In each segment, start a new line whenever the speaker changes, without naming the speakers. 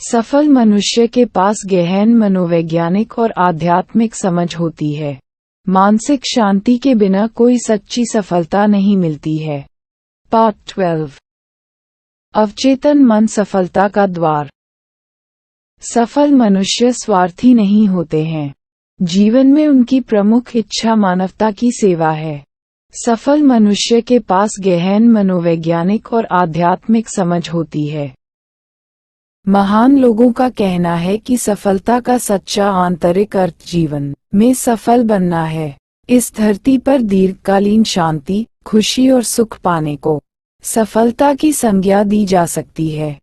सफल मनुष्य के पास गहन मनोवैज्ञानिक और आध्यात्मिक समझ होती है। मानसिक शांति के बिना कोई सच्ची सफलता नहीं मिलती है। पार्ट 12। अवचेतन मन सफलता का द्वार। सफल मनुष्य स्वार्थी नहीं होते हैं। जीवन में उनकी प्रमुख इच्छा मानवता की सेवा है। सफल मनुष्य के पास गहन मनोवैज्ञानिक और आध्यात्मिक समझ होती है। महान लोगों का कहना है कि सफलता का सच्चा आंतरिक अर्थ जीवन में सफल बनना है। इस धरती पर दीर्घकालीन शांति, खुशी और सुख पाने को सफलता की संज्ञा दी जा सकती है।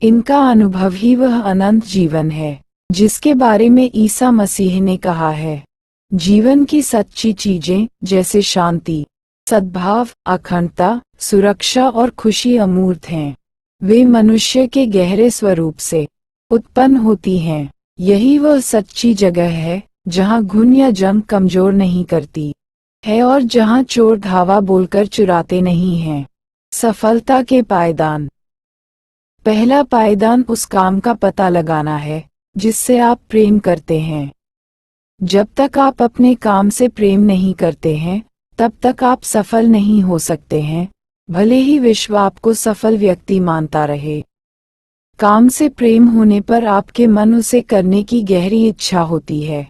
इनका अनुभव ही वह अनंत जीवन है जिसके बारे में ईसा मसीह ने कहा है। जीवन की सच्ची चीजें जैसे शांति, सद्भाव, अखंडता, सुरक्षा और खुशी अमूर्त हैं। वे मनुष्य के गहरे स्वरूप से उत्पन्न होती हैं। यही वह सच्ची जगह है जहां घुन या जंग कमजोर नहीं करती है और जहां चोर धावा बोलकर चुराते नहीं हैं। सफलता के पायदान। पहला पायदान उस काम का पता लगाना है जिससे आप प्रेम करते हैं। जब तक आप अपने काम से प्रेम नहीं करते हैं तब तक आप सफल नहीं हो सकते हैं, भले ही विश्व आपको सफल व्यक्ति मानता रहे। काम से प्रेम होने पर आपके मन उसे करने की गहरी इच्छा होती है।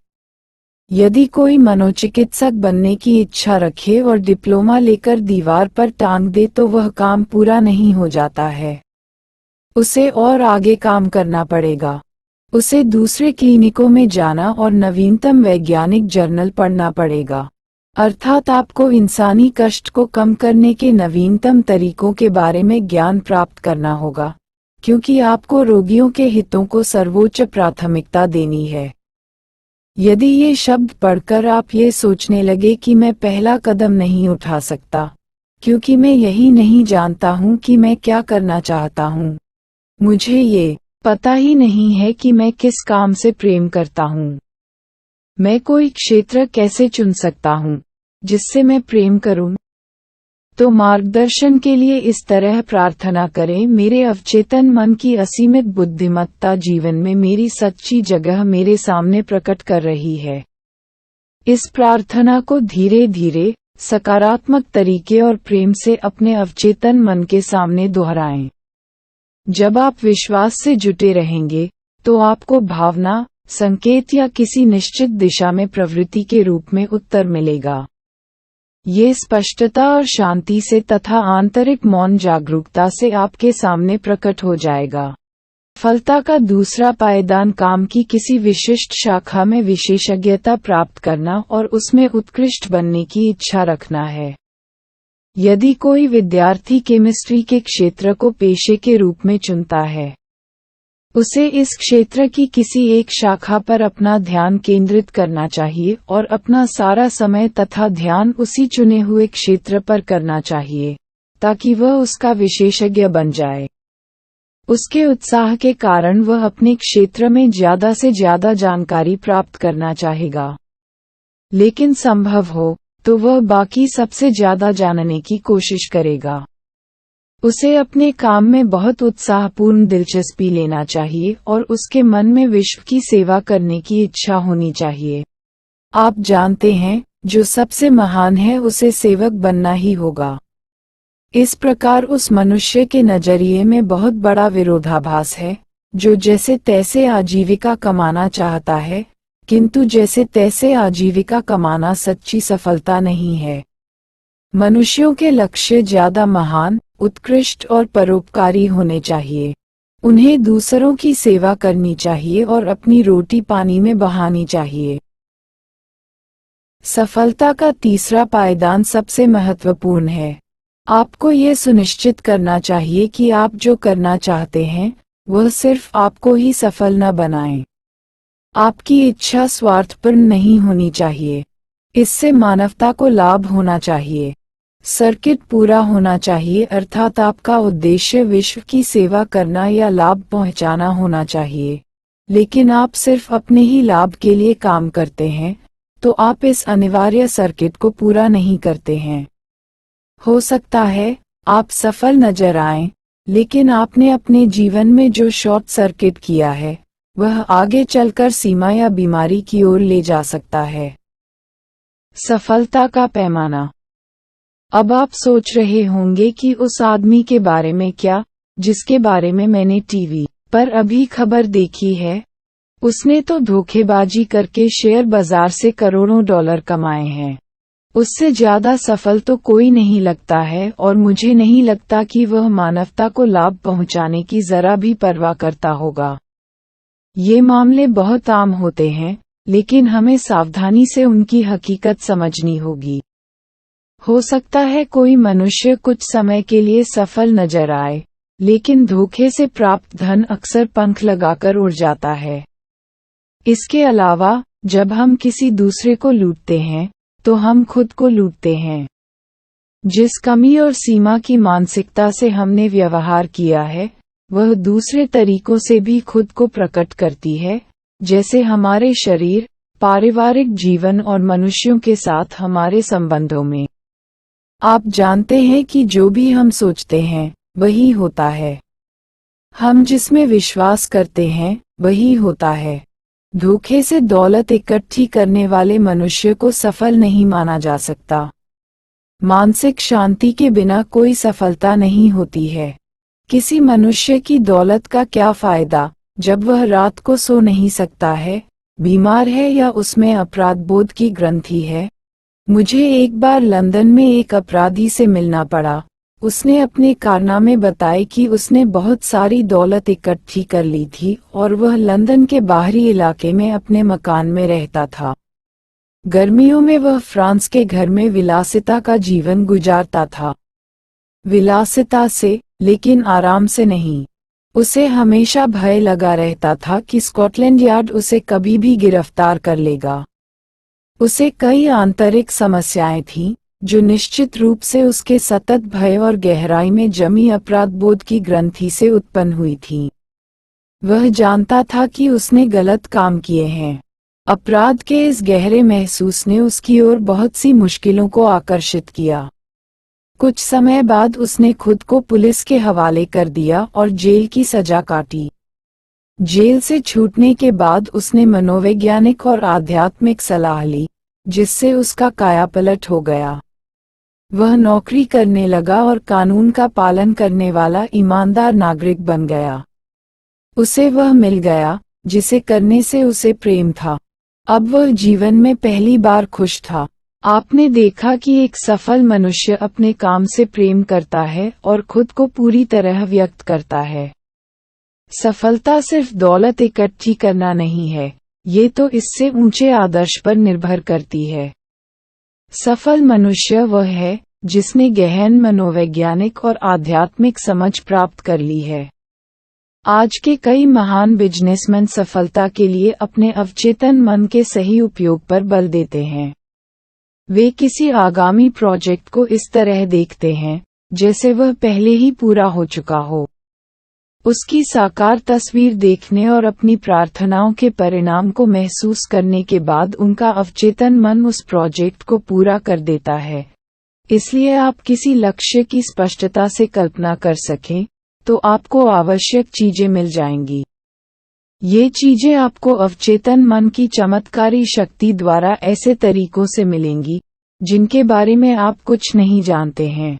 यदि कोई मनोचिकित्सक बनने की इच्छा रखे और डिप्लोमा लेकर दीवार पर टांग दे तो वह काम पूरा नहीं हो जाता है। उसे और आगे काम करना पड़ेगा। उसे दूसरे क्लिनिकों में जाना और नवीनतम वैज्ञानिक जर्नल पढ़ना पड़ेगा। अर्थात आपको इंसानी कष्ट को कम करने के नवीनतम तरीकों के बारे में ज्ञान प्राप्त करना होगा, क्योंकि आपको रोगियों के हितों को सर्वोच्च प्राथमिकता देनी है। यदि ये शब्द पढ़कर आप ये सोचने लगे कि मैं पहला कदम नहीं उठा सकता क्योंकि मैं यही नहीं जानता हूँ कि मैं क्या करना चाहता हूँ, मुझे ये पता ही नहीं है कि मैं किस काम से प्रेम करता हूँ, मैं कोई क्षेत्र कैसे चुन सकता हूँ जिससे मैं प्रेम करूं, तो मार्गदर्शन के लिए इस तरह प्रार्थना करें। मेरे अवचेतन मन की असीमित बुद्धिमत्ता जीवन में मेरी सच्ची जगह मेरे सामने प्रकट कर रही है। इस प्रार्थना को धीरे धीरे, सकारात्मक तरीके और प्रेम से अपने अवचेतन मन के सामने दोहराएं। जब आप विश्वास से जुटे रहेंगे तो आपको भावना, संकेत या किसी निश्चित दिशा में प्रवृत्ति के रूप में उत्तर मिलेगा। ये स्पष्टता और शांति से तथा आंतरिक मौन जागरूकता से आपके सामने प्रकट हो जाएगा। सफलता का दूसरा पायदान काम की किसी विशिष्ट शाखा में विशेषज्ञता प्राप्त करना और उसमें उत्कृष्ट बनने की इच्छा रखना है। यदि कोई विद्यार्थी केमिस्ट्री के क्षेत्र को पेशे के रूप में चुनता है, उसे इस क्षेत्र की किसी एक शाखा पर अपना ध्यान केंद्रित करना चाहिए और अपना सारा समय तथा ध्यान उसी चुने हुए क्षेत्र पर करना चाहिए ताकि वह उसका विशेषज्ञ बन जाए। उसके उत्साह के कारण वह अपने क्षेत्र में ज्यादा से ज्यादा जानकारी प्राप्त करना चाहेगा, लेकिन संभव हो तो वह बाकी सबसे ज्यादा जानने की कोशिश करेगा। उसे अपने काम में बहुत उत्साहपूर्ण दिलचस्पी लेना चाहिए और उसके मन में विश्व की सेवा करने की इच्छा होनी चाहिए। आप जानते हैं, जो सबसे महान है उसे सेवक बनना ही होगा। इस प्रकार उस मनुष्य के नजरिए में बहुत बड़ा विरोधाभास है जो जैसे तैसे आजीविका कमाना चाहता है, किंतु जैसे तैसे आजीविका कमाना सच्ची सफलता नहीं है। मनुष्यों के लक्ष्य ज्यादा महान, उत्कृष्ट और परोपकारी होने चाहिए। उन्हें दूसरों की सेवा करनी चाहिए और अपनी रोटी पानी में बहानी चाहिए। सफलता का तीसरा पायदान सबसे महत्वपूर्ण है। आपको यह सुनिश्चित करना चाहिए कि आप जो करना चाहते हैं वह सिर्फ आपको ही सफल न बनाए। आपकी इच्छा स्वार्थपूर्ण नहीं होनी चाहिए। इससे मानवता को लाभ होना चाहिए। सर्किट पूरा होना चाहिए, अर्थात आपका उद्देश्य विश्व की सेवा करना या लाभ पहुंचाना होना चाहिए। लेकिन आप सिर्फ अपने ही लाभ के लिए काम करते हैं तो आप इस अनिवार्य सर्किट को पूरा नहीं करते हैं। हो सकता है आप सफल नजर आएं, लेकिन आपने अपने जीवन में जो शॉर्ट सर्किट किया है वह आगे चलकर सीमा या बीमारी की ओर ले जा सकता है। सफलता का पैमाना। अब आप सोच रहे होंगे कि उस आदमी के बारे में क्या, जिसके बारे में मैंने टीवी पर अभी खबर देखी है। उसने तो धोखेबाजी करके शेयर बाजार से करोड़ों डॉलर कमाए हैं। उससे ज्यादा सफल तो कोई नहीं लगता है और मुझे नहीं लगता कि वह मानवता को लाभ पहुंचाने की जरा भी परवाह करता होगा। ये मामले बहुत आम होते हैं, लेकिन हमें सावधानी से उनकी हकीकत समझनी होगी। हो सकता है कोई मनुष्य कुछ समय के लिए सफल नजर आए, लेकिन धोखे से प्राप्त धन अक्सर पंख लगाकर उड़ जाता है। इसके अलावा जब हम किसी दूसरे को लूटते हैं तो हम खुद को लूटते हैं। जिस कमी और सीमा की मानसिकता से हमने व्यवहार किया है वह दूसरे तरीकों से भी खुद को प्रकट करती है, जैसे हमारे शरीर, पारिवारिक जीवन और मनुष्यों के साथ हमारे संबंधों में। आप जानते हैं कि जो भी हम सोचते हैं वही होता है। हम जिसमें विश्वास करते हैं वही होता है। धोखे से दौलत इकट्ठी करने वाले मनुष्य को सफल नहीं माना जा सकता। मानसिक शांति के बिना कोई सफलता नहीं होती है। किसी मनुष्य की दौलत का क्या फायदा जब वह रात को सो नहीं सकता है, बीमार है या उसमें अपराध बोध की ग्रंथि है। मुझे एक बार लंदन में एक अपराधी से मिलना पड़ा। उसने अपने कारनामे बताए कि उसने बहुत सारी दौलत इकट्ठी कर ली थी और वह लंदन के बाहरी इलाके में अपने मकान में रहता था। गर्मियों में वह फ्रांस के घर में विलासिता का जीवन गुजारता था। विलासिता से, लेकिन आराम से नहीं। उसे हमेशा भय लगा रहता था कि स्कॉटलैंड यार्ड उसे कभी भी गिरफ्तार कर लेगा। उसे कई आंतरिक समस्याएं थीं, जो निश्चित रूप से उसके सतत भय और गहराई में जमी अपराध बोध की ग्रंथि से उत्पन्न हुई थी। वह जानता था कि उसने गलत काम किए हैं। अपराध के इस गहरे महसूस ने उसकी ओर बहुत सी मुश्किलों को आकर्षित किया। कुछ समय बाद उसने खुद को पुलिस के हवाले कर दिया और जेल की सजा काटी। जेल से छूटने के बाद उसने मनोवैज्ञानिक और आध्यात्मिक सलाह ली, जिससे उसका कायापलट हो गया। वह नौकरी करने लगा और कानून का पालन करने वाला ईमानदार नागरिक बन गया। उसे वह मिल गया जिसे करने से उसे प्रेम था। अब वह जीवन में पहली बार खुश था। आपने देखा कि एक सफल मनुष्य अपने काम से प्रेम करता है और खुद को पूरी तरह व्यक्त करता है। सफलता सिर्फ दौलत इकट्ठी करना नहीं है, ये तो इससे ऊंचे आदर्श पर निर्भर करती है। सफल मनुष्य वह है जिसने गहन मनोवैज्ञानिक और आध्यात्मिक समझ प्राप्त कर ली है। आज के कई महान बिजनेसमैन सफलता के लिए अपने अवचेतन मन के सही उपयोग पर बल देते हैं। वे किसी आगामी प्रोजेक्ट को इस तरह देखते हैं जैसे वह पहले ही पूरा हो चुका हो। उसकी साकार तस्वीर देखने और अपनी प्रार्थनाओं के परिणाम को महसूस करने के बाद उनका अवचेतन मन उस प्रोजेक्ट को पूरा कर देता है। इसलिए आप किसी लक्ष्य की स्पष्टता से कल्पना कर सकें तो आपको आवश्यक चीजें मिल जाएंगी। ये चीजें आपको अवचेतन मन की चमत्कारी शक्ति द्वारा ऐसे तरीकों से मिलेंगी जिनके बारे में आप कुछ नहीं जानते हैं।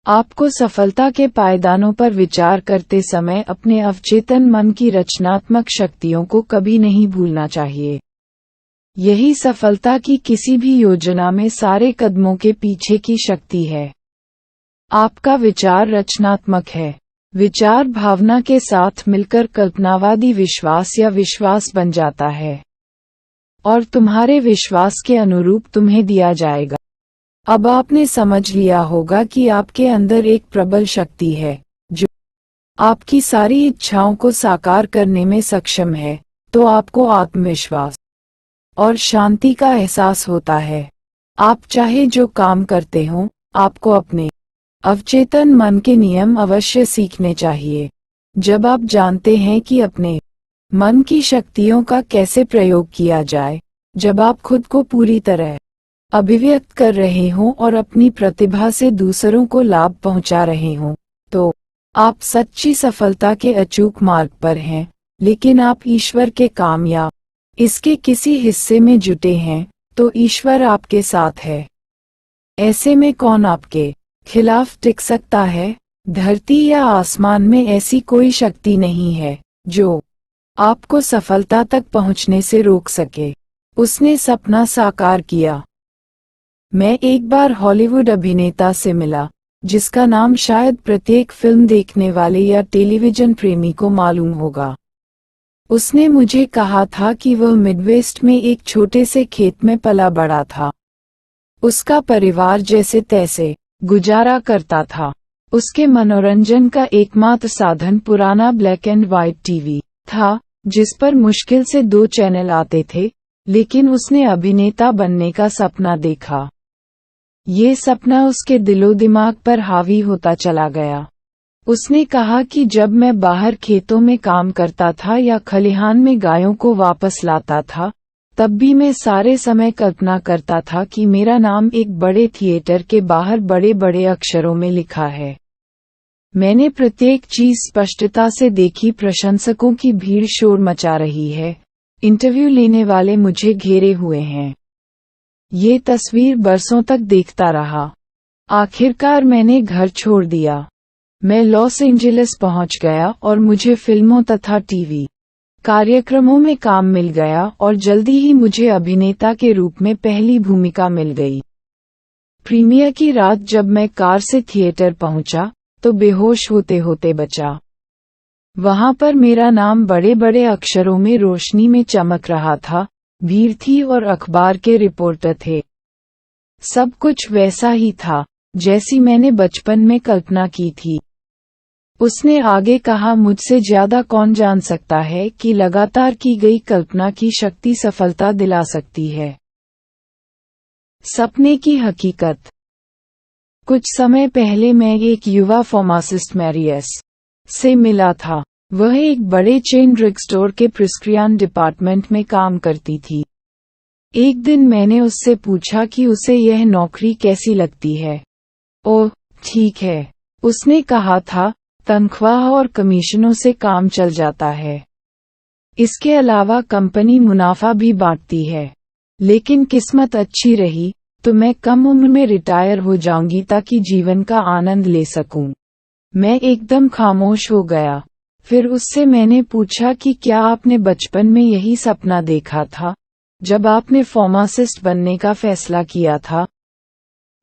आपको सफलता के पायदानों पर विचार करते समय अपने अवचेतन मन की रचनात्मक शक्तियों को कभी नहीं भूलना चाहिए। यही सफलता की किसी भी योजना में सारे कदमों के पीछे की शक्ति है। आपका विचार रचनात्मक है। विचार भावना के साथ मिलकर कल्पनावादी विश्वास या विश्वास बन जाता है और तुम्हारे विश्वास के अनुरूप तुम्हें दिया जाएगा। अब आपने समझ लिया होगा कि आपके अंदर एक प्रबल शक्ति है जो आपकी सारी इच्छाओं को साकार करने में सक्षम है। तो आपको आत्मविश्वास और शांति का एहसास होता है। आप चाहे जो काम करते हो, आपको अपने अवचेतन मन के नियम अवश्य सीखने चाहिए। जब आप जानते हैं कि अपने मन की शक्तियों का कैसे प्रयोग किया जाए, जब आप खुद को पूरी तरह अभिव्यक्त कर रहे हों और अपनी प्रतिभा से दूसरों को लाभ पहुंचा रहे हों, तो आप सच्ची सफलता के अचूक मार्ग पर हैं, लेकिन आप ईश्वर के काम या इसके किसी हिस्से में जुटे हैं, तो ईश्वर आपके साथ है। ऐसे में कौन आपके खिलाफ टिक सकता है? धरती या आसमान में ऐसी कोई शक्ति नहीं है जो आपको सफलता तक पहुंचने से रोक सके। उसने सपना साकार किया। मैं एक बार हॉलीवुड अभिनेता से मिला, जिसका नाम शायद प्रत्येक फिल्म देखने वाले या टेलीविजन प्रेमी को मालूम होगा। उसने मुझे कहा था कि वह मिडवेस्ट में एक छोटे से खेत में पला बड़ा था। उसका परिवार जैसे तैसे गुजारा करता था। उसके मनोरंजन का एकमात्र साधन पुराना ब्लैक एंड व्हाइट टीवी था, जिस पर मुश्किल से 2 चैनल आते थे, लेकिन उसने अभिनेता बनने का सपना देखा। ये सपना उसके दिलो दिमाग पर हावी होता चला गया। उसने कहा कि जब मैं बाहर खेतों में काम करता था या खलिहान में गायों को वापस लाता था, तब भी मैं सारे समय कल्पना करता था कि मेरा नाम एक बड़े थिएटर के बाहर बड़े बड़े अक्षरों में लिखा है। मैंने प्रत्येक चीज स्पष्टता से देखी। प्रशंसकों की भीड़ शोर मचा रही है। इंटरव्यू लेने वाले मुझे घेरे हुए हैं। ये तस्वीर बरसों तक देखता रहा। आखिरकार मैंने घर छोड़ दिया। मैं लॉस एंजेलिस पहुंच गया और मुझे फिल्मों तथा टीवी कार्यक्रमों में काम मिल गया और जल्दी ही मुझे अभिनेता के रूप में पहली भूमिका मिल गई। प्रीमियर की रात जब मैं कार से थिएटर पहुंचा, तो बेहोश होते होते बचा। वहां पर मेरा नाम बड़े बड़े अक्षरों में रोशनी में चमक रहा था। भीड़ थी और अखबार के रिपोर्टर थे। सब कुछ वैसा ही था जैसी मैंने बचपन में कल्पना की थी। उसने आगे कहा, मुझसे ज्यादा कौन जान सकता है कि लगातार की गई कल्पना की शक्ति सफलता दिला सकती है। सपने की हकीकत। कुछ समय पहले मैं एक युवा फार्मासिस्ट मैरियस से मिला था। वह एक बड़े चेन ड्रग स्टोर के प्रिस्क्रिप्शन डिपार्टमेंट में काम करती थी। एक दिन मैंने उससे पूछा कि उसे यह नौकरी कैसी लगती है। ओह, ठीक है, उसने कहा था, तनख्वाह और कमीशनों से काम चल जाता है। इसके अलावा कंपनी मुनाफा भी बांटती है। लेकिन किस्मत अच्छी रही तो मैं कम उम्र में रिटायर हो जाऊंगी ताकि जीवन का आनंद ले सकूं। मैं एकदम खामोश हो गया। फिर उससे मैंने पूछा कि क्या आपने बचपन में यही सपना देखा था जब आपने फार्मासिस्ट बनने का फैसला किया था?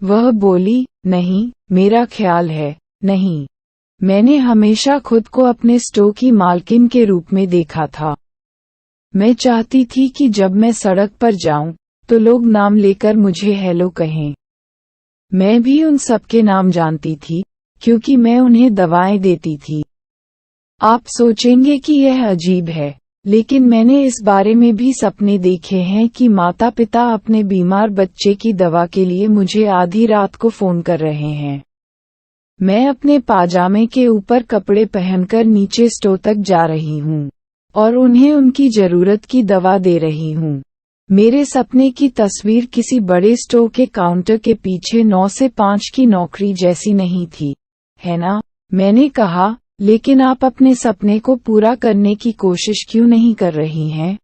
वह बोली, नहीं, मेरा ख्याल है, नहीं। मैंने हमेशा खुद को अपने स्टोर की मालकिन के रूप में देखा था। मैं चाहती थी कि जब मैं सड़क पर जाऊं, तो लोग नाम लेकर मुझे हेलो कहें। मैं भी उन सबके नाम जानती थी, क्योंकि मैं उन्हें दवाएं देती थी। आप सोचेंगे कि यह अजीब है, लेकिन मैंने इस बारे में भी सपने देखे हैं कि माता पिता अपने बीमार बच्चे की दवा के लिए मुझे आधी रात को फोन कर रहे हैं। मैं अपने पाजामे के ऊपर कपड़े पहनकर नीचे स्टोर तक जा रही हूँ और उन्हें उनकी जरूरत की दवा दे रही हूँ। मेरे सपने की तस्वीर किसी बड़े स्टोर के काउंटर के पीछे 9 से 5 की नौकरी जैसी नहीं थी, है ना? मैंने कहा, लेकिन आप अपने सपने को पूरा करने की कोशिश क्यों नहीं कर रही हैं?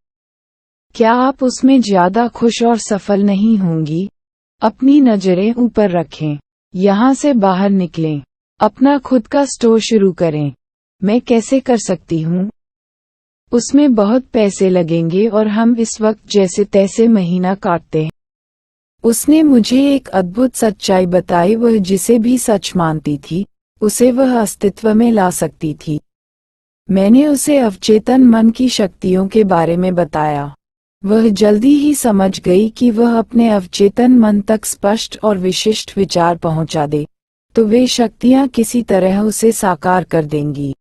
क्या आप उसमें ज्यादा खुश और सफल नहीं होंगी? अपनी नजरें ऊपर रखें। यहाँ से बाहर निकलें। अपना खुद का स्टोर शुरू करें। मैं कैसे कर सकती हूँ? उसमें बहुत पैसे लगेंगे और हम इस वक्त जैसे तैसे महीना काटते हैं। उसने मुझे एक अद्भुत सच्चाई बताई। वह जिसे भी सच मानती थी, उसे वह अस्तित्व में ला सकती थी। मैंने उसे अवचेतन मन की शक्तियों के बारे में बताया। वह जल्दी ही समझ गई कि वह अपने अवचेतन मन तक स्पष्ट और विशिष्ट विचार पहुंचा दे, तो वे शक्तियां किसी तरह उसे साकार कर देंगी।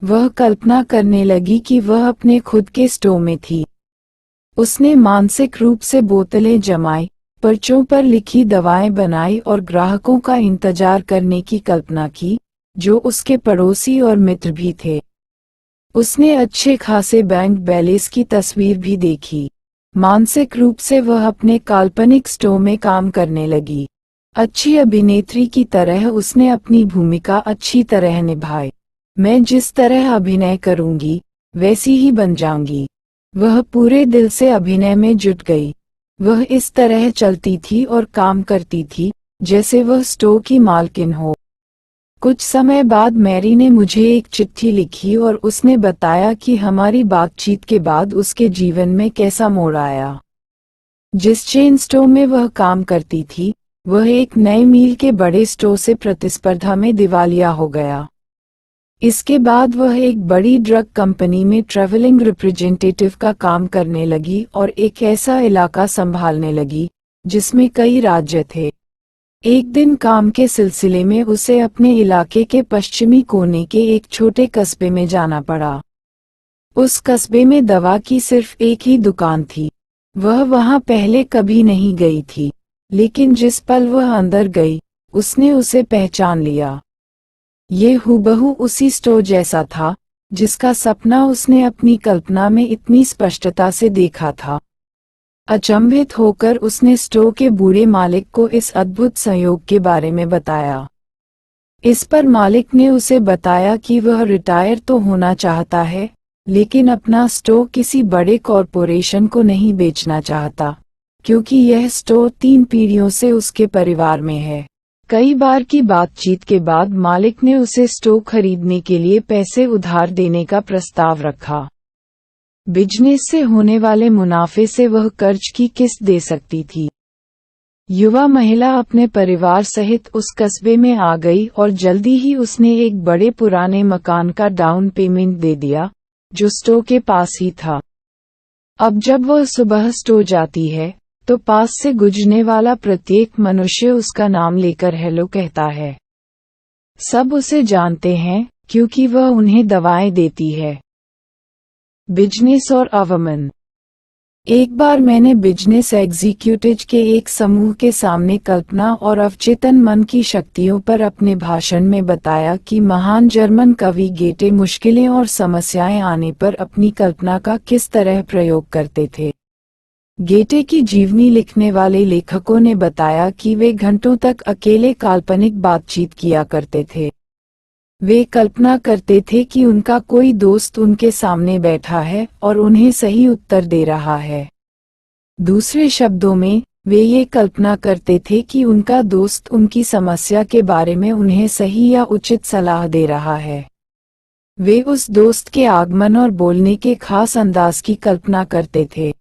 वह कल्पना करने लगी कि वह अपने खुद के स्टोर में थी। उसने मानसिक रूप से बोतलें जमाई, पर्चों पर लिखी दवाएं बनाई और ग्राहकों का इंतजार करने की कल्पना की, जो उसके पड़ोसी और मित्र भी थे। उसने अच्छे खासे बैंक बैलेंस की तस्वीर भी देखी। मानसिक रूप से वह अपने काल्पनिक स्टोर में काम करने लगी। अच्छी अभिनेत्री की तरह उसने अपनी भूमिका अच्छी तरह निभाई। मैं जिस तरह अभिनय करूंगी वैसी ही बन जाऊंगी। वह पूरे दिल से अभिनय में जुट गई। वह इस तरह चलती थी और काम करती थी जैसे वह स्टोर की मालकिन हो। कुछ समय बाद मैरी ने मुझे एक चिट्ठी लिखी और उसने बताया कि हमारी बातचीत के बाद उसके जीवन में कैसा मोड़ आया। जिस चेन स्टोर में वह काम करती थी वह एक नए मील के बड़े स्टोर से प्रतिस्पर्धा में दिवालिया हो गया। इसके बाद वह एक बड़ी ड्रग कंपनी में ट्रैवलिंग रिप्रेजेंटेटिव का काम करने लगी और एक ऐसा इलाका संभालने लगी जिसमें कई राज्य थे। एक दिन काम के सिलसिले में उसे अपने इलाके के पश्चिमी कोने के एक छोटे कस्बे में जाना पड़ा। उस कस्बे में दवा की सिर्फ एक ही दुकान थी। वह वहां पहले कभी नहीं गई थी, लेकिन जिस पल वह अंदर गई उसने उसे पहचान लिया। ये हूबहू उसी स्टोर जैसा था जिसका सपना उसने अपनी कल्पना में इतनी स्पष्टता से देखा था। अचंभित होकर उसने स्टोर के बूढ़े मालिक को इस अद्भुत संयोग के बारे में बताया। इस पर मालिक ने उसे बताया कि वह रिटायर तो होना चाहता है, लेकिन अपना स्टोर किसी बड़े कॉरपोरेशन को नहीं बेचना चाहता, क्योंकि यह स्टोर 3 पीढ़ियों से उसके परिवार में है। कई बार की बातचीत के बाद मालिक ने उसे स्टोर खरीदने के लिए पैसे उधार देने का प्रस्ताव रखा। बिजनेस से होने वाले मुनाफे से वह कर्ज की किस्त दे सकती थी। युवा महिला अपने परिवार सहित उस कस्बे में आ गई और जल्दी ही उसने एक बड़े पुराने मकान का डाउन पेमेंट दे दिया जो स्टोर के पास ही था। अब जब वह सुबह स्टोर जाती है तो पास से गुजरने वाला प्रत्येक मनुष्य उसका नाम लेकर हेलो कहता है। सब उसे जानते हैं क्योंकि वह उन्हें दवाएं देती है। बिजनेस और अवमन। एक बार मैंने बिजनेस एग्जीक्यूटिव के एक समूह के सामने कल्पना और अवचेतन मन की शक्तियों पर अपने भाषण में बताया कि महान जर्मन कवि गेटे मुश्किलें और समस्याएं आने पर अपनी कल्पना का किस तरह प्रयोग करते थे। गेटे की जीवनी लिखने वाले लेखकों ने बताया कि वे घंटों तक अकेले काल्पनिक बातचीत किया करते थे। वे कल्पना करते थे कि उनका कोई दोस्त उनके सामने बैठा है और उन्हें सही उत्तर दे रहा है। दूसरे शब्दों में, वे ये कल्पना करते थे कि उनका दोस्त उनकी समस्या के बारे में उन्हें सही या उचित सलाह दे रहा है। वे उस दोस्त के आगमन और बोलने के खास अंदाज की कल्पना करते थे।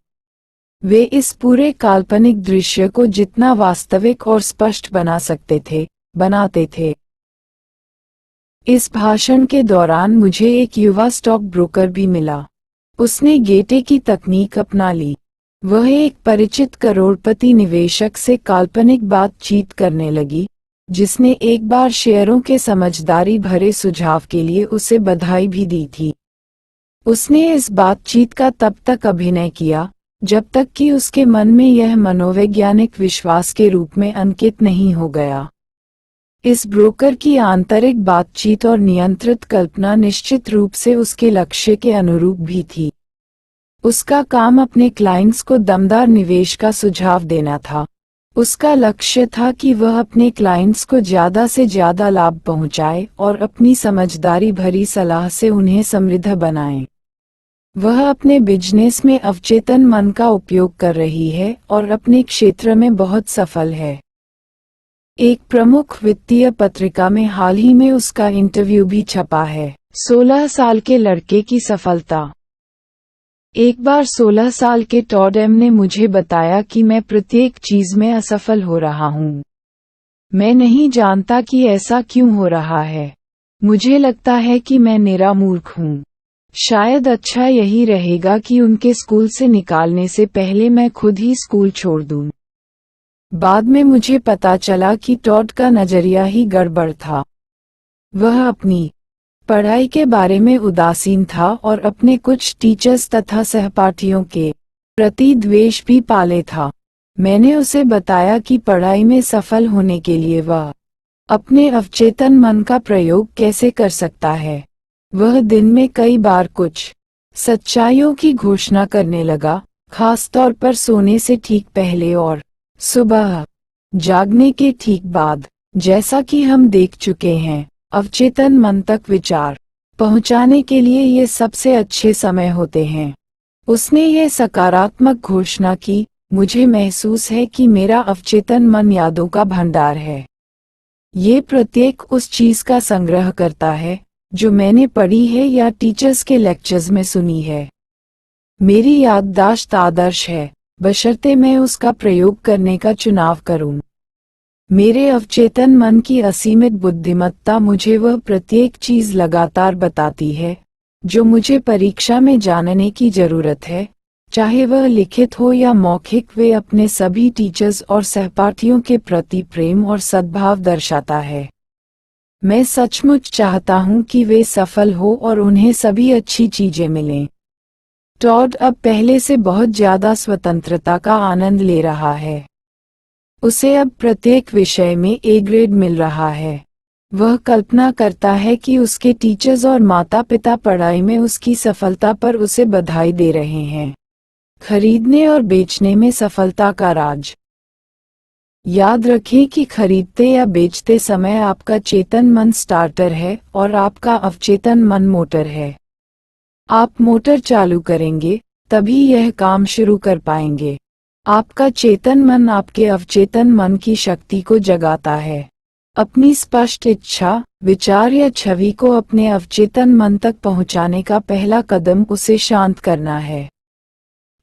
वे इस पूरे काल्पनिक दृश्य को जितना वास्तविक और स्पष्ट बना सकते थे, बनाते थे। इस भाषण के दौरान मुझे एक युवा स्टॉक ब्रोकर भी मिला। उसने गेटे की तकनीक अपना ली। वह एक परिचित करोड़पति निवेशक से काल्पनिक बातचीत करने लगी, जिसने एक बार शेयरों के समझदारी भरे सुझाव के लिए उसे बधाई भी दी थी। उसने इस बातचीत का तब तक अभिनय किया जब तक कि उसके मन में यह मनोवैज्ञानिक विश्वास के रूप में अंकित नहीं हो गया। इस ब्रोकर की आंतरिक बातचीत और नियंत्रित कल्पना निश्चित रूप से उसके लक्ष्य के अनुरूप भी थी। उसका काम अपने क्लाइंट्स को दमदार निवेश का सुझाव देना था। उसका लक्ष्य था कि वह अपने क्लाइंट्स को ज्यादा से ज्यादा लाभ पहुंचाए और अपनी समझदारी भरी सलाह से उन्हें समृद्ध बनाए। वह अपने बिजनेस में अवचेतन मन का उपयोग कर रही है और अपने क्षेत्र में बहुत सफल है। एक प्रमुख वित्तीय पत्रिका में हाल ही में उसका इंटरव्यू भी छपा है। 16 साल के लड़के की सफलता। एक बार 16 साल के टॉड एम ने मुझे बताया कि मैं प्रत्येक चीज में असफल हो रहा हूँ। मैं नहीं जानता कि ऐसा क्यों हो रहा है। मुझे लगता है कि मैं निरा मूर्ख हूँ। शायद अच्छा यही रहेगा कि उनके स्कूल से निकालने से पहले मैं खुद ही स्कूल छोड़ दूं। बाद में मुझे पता चला कि टॉड का नजरिया ही गड़बड़ था। वह अपनी पढ़ाई के बारे में उदासीन था और अपने कुछ टीचर्स तथा सहपाठियों के प्रति द्वेष भी पाले था। मैंने उसे बताया कि पढ़ाई में सफल होने के लिए वह अपने अवचेतन मन का प्रयोग कैसे कर सकता है। वह दिन में कई बार कुछ सच्चाइयों की घोषणा करने लगा, खास तौर पर सोने से ठीक पहले और सुबह। जागने के ठीक बाद, जैसा कि हम देख चुके हैं, अवचेतन मन तक विचार पहुंचाने के लिए ये सबसे अच्छे समय होते हैं। उसने ये सकारात्मक घोषणा की, मुझे महसूस है कि मेरा अवचेतन मन यादों का भंडार है। ये प्रत्येक उस चीज का संग्रह करता है जो मैंने पढ़ी है या टीचर्स के लेक्चर्स में सुनी है। मेरी याददाश्त आदर्श है, बशर्ते मैं उसका प्रयोग करने का चुनाव करूं। मेरे अवचेतन मन की असीमित बुद्धिमत्ता मुझे वह प्रत्येक चीज लगातार बताती है जो मुझे परीक्षा में जानने की जरूरत है, चाहे वह लिखित हो या मौखिक। वे अपने सभी टीचर्स और सहपाठियों के प्रति प्रेम और सद्भाव दर्शाता है। मैं सचमुच चाहता हूं कि वे सफल हो और उन्हें सभी अच्छी चीजें मिलें। टॉड अब पहले से बहुत ज्यादा स्वतंत्रता का आनंद ले रहा है। उसे अब प्रत्येक विषय में ए ग्रेड मिल रहा है। वह कल्पना करता है कि उसके टीचर्स और माता पिता पढ़ाई में उसकी सफलता पर उसे बधाई दे रहे हैं। खरीदने और बेचने में सफलता का राज। याद रखें कि खरीदते या बेचते समय आपका चेतन मन स्टार्टर है और आपका अवचेतन मन मोटर है। आप मोटर चालू करेंगे, तभी यह काम शुरू कर पाएंगे। आपका चेतन मन आपके अवचेतन मन की शक्ति को जगाता है। अपनी स्पष्ट इच्छा, विचार या छवि को अपने अवचेतन मन तक पहुंचाने का पहला कदम उसे शांत करना है।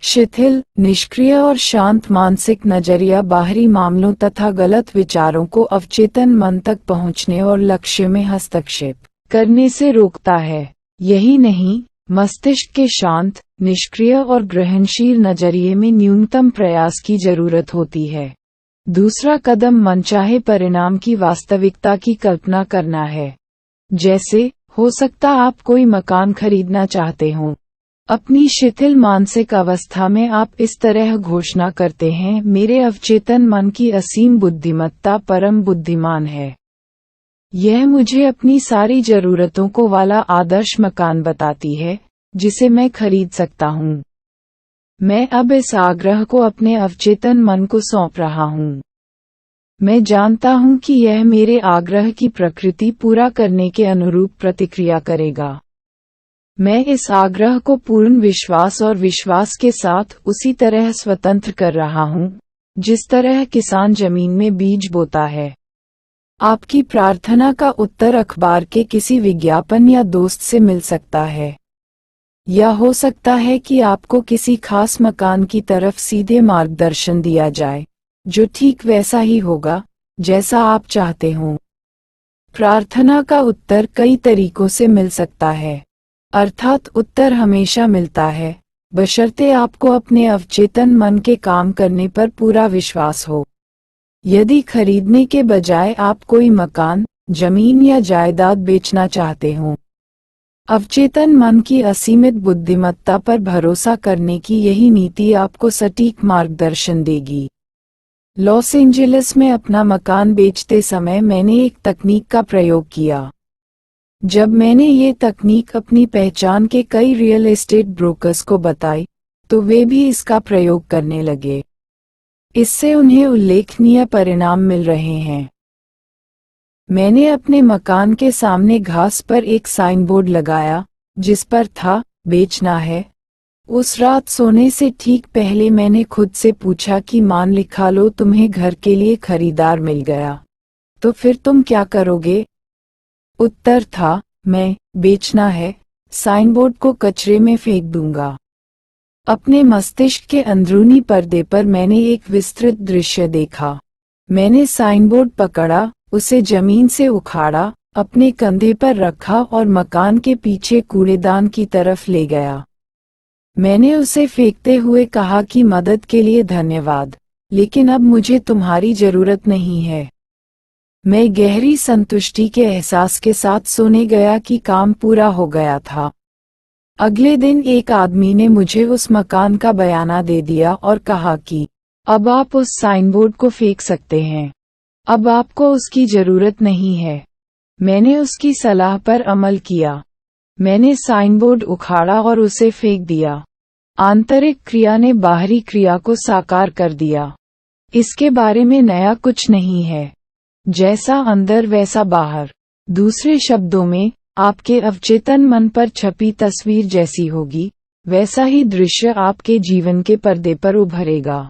शिथिल, निष्क्रिय और शांत मानसिक नजरिया बाहरी मामलों तथा गलत विचारों को अवचेतन मन तक पहुंचने और लक्ष्य में हस्तक्षेप करने से रोकता है। यही नहीं, मस्तिष्क के शांत, निष्क्रिय और ग्रहणशील नजरिए में न्यूनतम प्रयास की जरूरत होती है। दूसरा कदम मनचाहे परिणाम की वास्तविकता की कल्पना करना है। जैसे, हो सकता आप कोई मकान खरीदना चाहते हों। अपनी शिथिल मानसिक अवस्था में आप इस तरह घोषणा करते हैं, मेरे अवचेतन मन की असीम बुद्धिमत्ता परम बुद्धिमान है। यह मुझे अपनी सारी जरूरतों को वाला आदर्श मकान बताती है जिसे मैं खरीद सकता हूँ। मैं अब इस आग्रह को अपने अवचेतन मन को सौंप रहा हूँ। मैं जानता हूँ कि यह मेरे आग्रह की प्रकृति पूरा करने के अनुरूप प्रतिक्रिया करेगा। मैं इस आग्रह को पूर्ण विश्वास और विश्वास के साथ उसी तरह स्वतंत्र कर रहा हूँ जिस तरह किसान जमीन में बीज बोता है। आपकी प्रार्थना का उत्तर अखबार के किसी विज्ञापन या दोस्त से मिल सकता है, या हो सकता है कि आपको किसी खास मकान की तरफ सीधे मार्गदर्शन दिया जाए जो ठीक वैसा ही होगा जैसा आप चाहते हो। प्रार्थना का उत्तर कई तरीकों से मिल सकता है, अर्थात उत्तर हमेशा मिलता है, बशर्ते आपको अपने अवचेतन मन के काम करने पर पूरा विश्वास हो। यदि खरीदने के बजाय आप कोई मकान, जमीन या जायदाद बेचना चाहते हो, अवचेतन मन की असीमित बुद्धिमत्ता पर भरोसा करने की यही नीति आपको सटीक मार्गदर्शन देगी। लॉस एंजलिस में अपना मकान बेचते समय मैंने एक तकनीक का प्रयोग किया। जब मैंने ये तकनीक अपनी पहचान के कई रियल एस्टेट ब्रोकर्स को बताई, तो वे भी इसका प्रयोग करने लगे। इससे उन्हें उल्लेखनीय परिणाम मिल रहे हैं। मैंने अपने मकान के सामने घास पर एक साइन बोर्ड लगाया जिस पर था, बेचना है। उस रात सोने से ठीक पहले मैंने खुद से पूछा कि मान लिखा लो तुम्हें घर के लिए खरीदार मिल गया, तो फिर तुम क्या करोगे? उत्तर था, मैं, बेचना है, साइन बोर्ड को कचरे में फेंक दूंगा। अपने मस्तिष्क के अंदरूनी पर्दे पर मैंने एक विस्तृत दृश्य देखा। मैंने साइन बोर्ड पकड़ा, उसे जमीन से उखाड़ा, अपने कंधे पर रखा और मकान के पीछे कूड़ेदान की तरफ ले गया। मैंने उसे फेंकते हुए कहा कि मदद के लिए धन्यवाद, लेकिन अब मुझे तुम्हारी जरूरत नहीं है। मैं गहरी संतुष्टि के एहसास के साथ सोने गया कि काम पूरा हो गया था। अगले दिन एक आदमी ने मुझे उस मकान का बयाना दे दिया और कहा कि अब आप उस साइन बोर्ड को फेंक सकते हैं, अब आपको उसकी जरूरत नहीं है। मैंने उसकी सलाह पर अमल किया। मैंने साइन बोर्ड उखाड़ा और उसे फेंक दिया। आंतरिक क्रिया ने बाहरी क्रिया को साकार कर दिया। इसके बारे में नया कुछ नहीं है। जैसा अंदर वैसा बाहर। दूसरे शब्दों में, आपके अवचेतन मन पर छपी तस्वीर जैसी होगी, वैसा ही दृश्य आपके जीवन के पर्दे पर उभरेगा।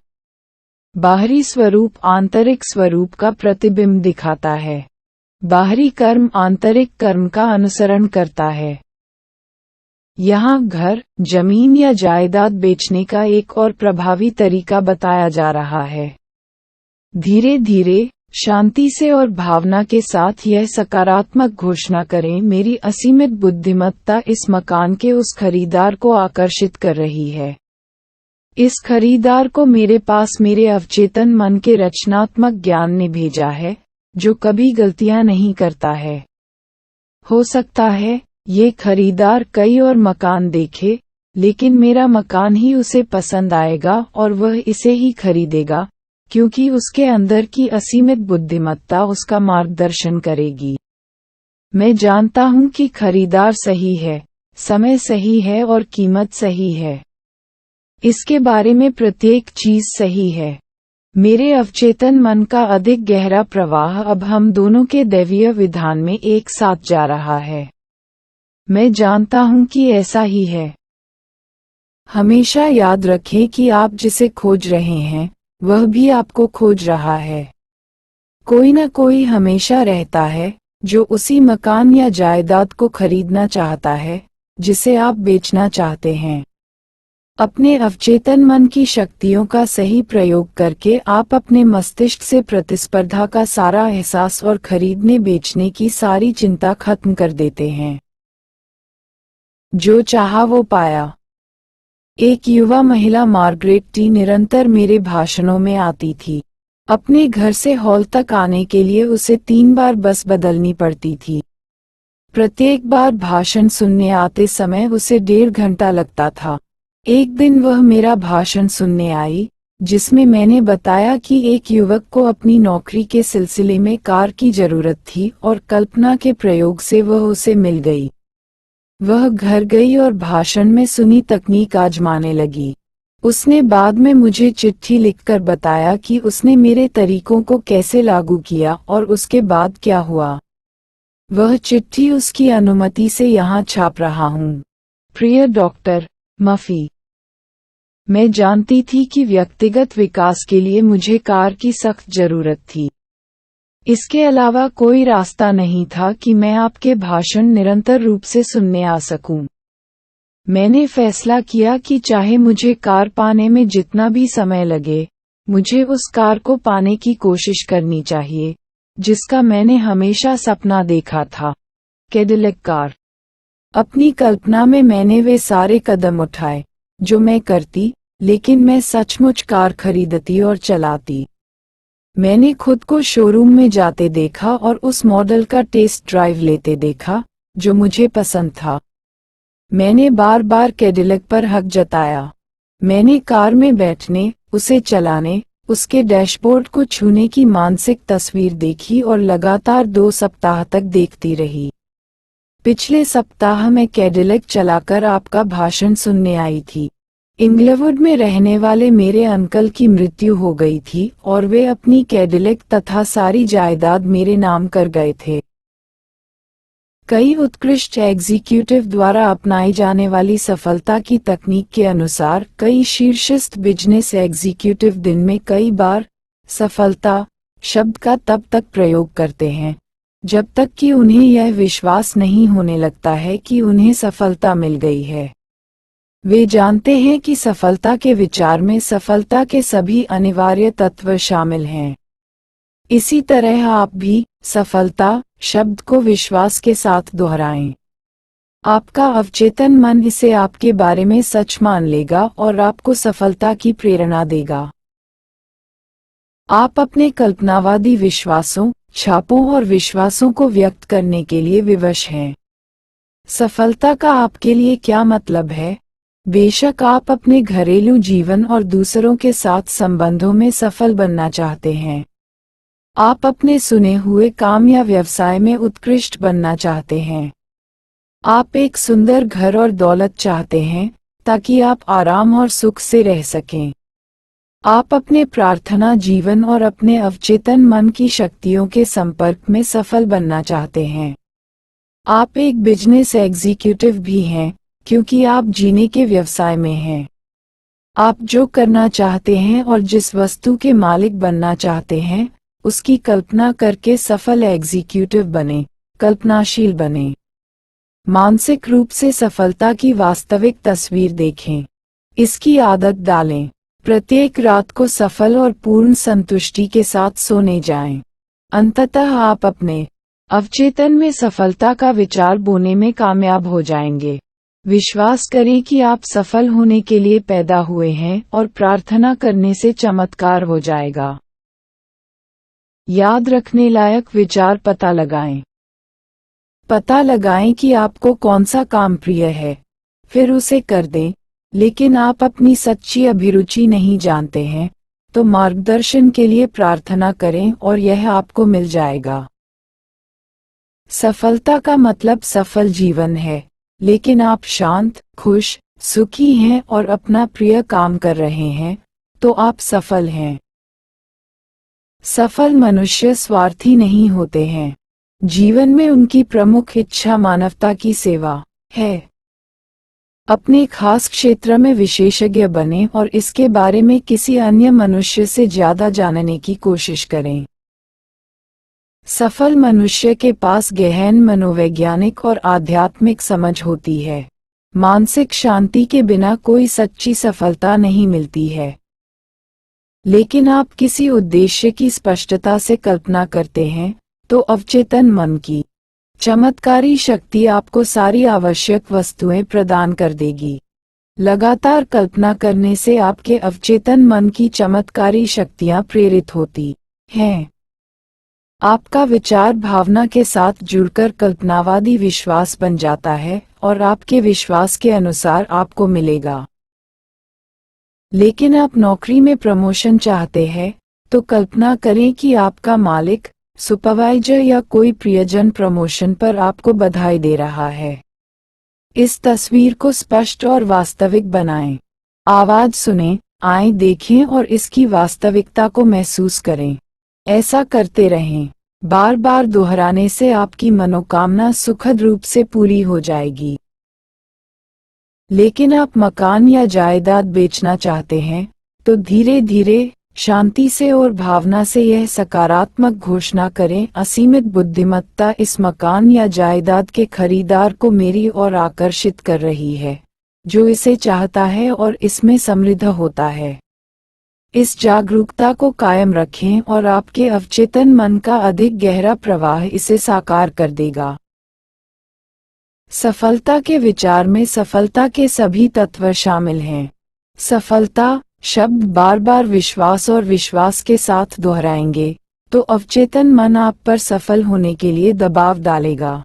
बाहरी स्वरूप आंतरिक स्वरूप का प्रतिबिंब दिखाता है। बाहरी कर्म आंतरिक कर्म का अनुसरण करता है। यहाँ घर, जमीन या जायदाद बेचने का एक और प्रभावी तरीका बताया जा रहा है। धीरे धीरे, शांति से और भावना के साथ यह सकारात्मक घोषणा करें, मेरी असीमित बुद्धिमत्ता इस मकान के उस खरीदार को आकर्षित कर रही है। इस खरीदार को मेरे पास मेरे अवचेतन मन के रचनात्मक ज्ञान ने भेजा है, जो कभी गलतियां नहीं करता है। हो सकता है, ये खरीदार कई और मकान देखे, लेकिन मेरा मकान ही उसे पसंद आएगा और वह इसे ही खरीदेगा, क्योंकि उसके अंदर की असीमित बुद्धिमत्ता उसका मार्गदर्शन करेगी। मैं जानता हूं कि खरीदार सही है, समय सही है और कीमत सही है। इसके बारे में प्रत्येक चीज सही है। मेरे अवचेतन मन का अधिक गहरा प्रवाह अब हम दोनों के दैवीय विधान में एक साथ जा रहा है। मैं जानता हूं कि ऐसा ही है। हमेशा याद रखें कि आप जिसे खोज रहे हैं, वह भी आपको खोज रहा है। कोई न कोई हमेशा रहता है, जो उसी मकान या जायदाद को खरीदना चाहता है, जिसे आप बेचना चाहते हैं। अपने अवचेतन मन की शक्तियों का सही प्रयोग करके आप अपने मस्तिष्क से प्रतिस्पर्धा का सारा एहसास और खरीदने बेचने की सारी चिंता खत्म कर देते हैं। जो चाहा वो पाया। एक युवा महिला मार्गरेट टी निरंतर मेरे भाषणों में आती थी। अपने घर से हॉल तक आने के लिए उसे 3 बार बस बदलनी पड़ती थी। प्रत्येक बार भाषण सुनने आते समय उसे 1.5 घंटा लगता था। एक दिन वह मेरा भाषण सुनने आई, जिसमें मैंने बताया कि एक युवक को अपनी नौकरी के सिलसिले में कार की जरूरत थी और कल्पना के प्रयोग से वह उसे मिल गई। वह घर गई और भाषण में सुनी तकनीक आजमाने लगी। उसने बाद में मुझे चिट्ठी लिखकर बताया कि उसने मेरे तरीकों को कैसे लागू किया और उसके बाद क्या हुआ। वह चिट्ठी उसकी अनुमति से यहाँ छाप रहा हूँ। प्रिय डॉक्टर मफी, मैं जानती थी कि व्यक्तिगत विकास के लिए मुझे कार की सख्त जरूरत थी। इसके अलावा कोई रास्ता नहीं था कि मैं आपके भाषण निरंतर रूप से सुनने आ सकूं। मैंने फैसला किया कि चाहे मुझे कार पाने में जितना भी समय लगे, मुझे उस कार को पाने की कोशिश करनी चाहिए, जिसका मैंने हमेशा सपना देखा था, कैडिलैक कार। अपनी कल्पना में मैंने वे सारे कदम उठाए जो मैं करती, लेकिन मैं सचमुच कार खरीदती और चलाती। मैंने खुद को शोरूम में जाते देखा और उस मॉडल का टेस्ट ड्राइव लेते देखा, जो मुझे पसंद था। मैंने बार बार कैडिलैक पर हक जताया। मैंने कार में बैठने, उसे चलाने, उसके डैशबोर्ड को छूने की मानसिक तस्वीर देखी और लगातार 2 सप्ताह तक देखती रही। पिछले सप्ताह मैं कैडिलैक चलाकर आपका भाषण सुनने आई थी। इंग्लेवुड में रहने वाले मेरे अंकल की मृत्यु हो गई थी और वे अपनी कैडिलैक तथा सारी जायदाद मेरे नाम कर गए थे। कई उत्कृष्ट एग्जीक्यूटिव द्वारा अपनाई जाने वाली सफलता की तकनीक के अनुसार कई शीर्षस्थ बिजनेस एग्जीक्यूटिव दिन में कई बार सफलता शब्द का तब तक प्रयोग करते हैं, जब तक कि उन्हें यह विश्वास नहीं होने लगता है कि उन्हें सफलता मिल गई है। वे जानते हैं कि सफलता के विचार में सफलता के सभी अनिवार्य तत्व शामिल हैं। इसी तरह आप भी सफलता शब्द को विश्वास के साथ दोहराएं। आपका अवचेतन मन इसे आपके बारे में सच मान लेगा और आपको सफलता की प्रेरणा देगा। आप अपने कल्पनावादी विश्वासों, छापों और विश्वासों को व्यक्त करने के लिए विवश हैं। सफलता का आपके लिए क्या मतलब है? बेशक आप अपने घरेलू जीवन और दूसरों के साथ संबंधों में सफल बनना चाहते हैं। आप अपने सुने हुए काम या व्यवसाय में उत्कृष्ट बनना चाहते हैं। आप एक सुंदर घर और दौलत चाहते हैं, ताकि आप आराम और सुख से रह सकें। आप अपने प्रार्थना जीवन और अपने अवचेतन मन की शक्तियों के संपर्क में सफल बनना चाहते हैं। आप एक बिजनेस एग्जीक्यूटिव भी हैं, क्योंकि आप जीने के व्यवसाय में हैं। आप जो करना चाहते हैं और जिस वस्तु के मालिक बनना चाहते हैं, उसकी कल्पना करके सफल एग्जीक्यूटिव बने, कल्पनाशील बने। मानसिक रूप से सफलता की वास्तविक तस्वीर देखें। इसकी आदत डालें। प्रत्येक रात को सफल और पूर्ण संतुष्टि के साथ सोने जाएं। अंततः आप अपने अवचेतन में सफलता का विचार बोने में कामयाब हो जाएंगे। विश्वास करें कि आप सफल होने के लिए पैदा हुए हैं और प्रार्थना करने से चमत्कार हो जाएगा। याद रखने लायक विचार पता लगाएं। पता लगाएं कि आपको कौन सा काम प्रिय है, फिर उसे कर दें। लेकिन आप अपनी सच्ची अभिरुचि नहीं जानते हैं, तो मार्गदर्शन के लिए प्रार्थना करें और यह आपको मिल जाएगा। सफलता का मतलब सफल जीवन है, लेकिन आप शांत, खुश, सुखी हैं और अपना प्रिय काम कर रहे हैं, तो आप सफल हैं। सफल मनुष्य स्वार्थी नहीं होते हैं। जीवन में उनकी प्रमुख इच्छा मानवता की सेवा है। अपने खास क्षेत्र में विशेषज्ञ बनें और इसके बारे में किसी अन्य मनुष्य से ज्यादा जानने की कोशिश करें। सफल मनुष्य के पास गहन मनोवैज्ञानिक और आध्यात्मिक समझ होती है। मानसिक शांति के बिना कोई सच्ची सफलता नहीं मिलती है। लेकिन आप किसी उद्देश्य की स्पष्टता से कल्पना करते हैं, तो अवचेतन मन की चमत्कारी शक्ति आपको सारी आवश्यक वस्तुएं प्रदान कर देगी। लगातार कल्पना करने से आपके अवचेतन मन की चमत्कारी शक्तियां प्रेरित होती हैं। आपका विचार भावना के साथ जुड़कर कल्पनावादी विश्वास बन जाता है और आपके विश्वास के अनुसार आपको मिलेगा। लेकिन आप नौकरी में प्रमोशन चाहते हैं, तो कल्पना करें कि आपका मालिक, सुपरवाइजर या कोई प्रियजन प्रमोशन पर आपको बधाई दे रहा है। इस तस्वीर को स्पष्ट और वास्तविक बनाएं। आवाज सुनें, आएं देखें और इसकी वास्तविकता को महसूस करें। ऐसा करते रहें। बार बार दोहराने से आपकी मनोकामना सुखद रूप से पूरी हो जाएगी। लेकिन आप मकान या जायदाद बेचना चाहते हैं, तो धीरे धीरे, शांति से और भावना से यह सकारात्मक घोषणा करें, असीमित बुद्धिमत्ता इस मकान या जायदाद के खरीदार को मेरी ओर आकर्षित कर रही है, जो इसे चाहता है और इसमें समृद्ध होता है। इस जागरूकता को कायम रखें और आपके अवचेतन मन का अधिक गहरा प्रवाह इसे साकार कर देगा। सफलता के विचार में सफलता के सभी तत्व शामिल हैं। सफलता शब्द बार बार विश्वास और विश्वास के साथ दोहराएंगे, तो अवचेतन मन आप पर सफल होने के लिए दबाव डालेगा।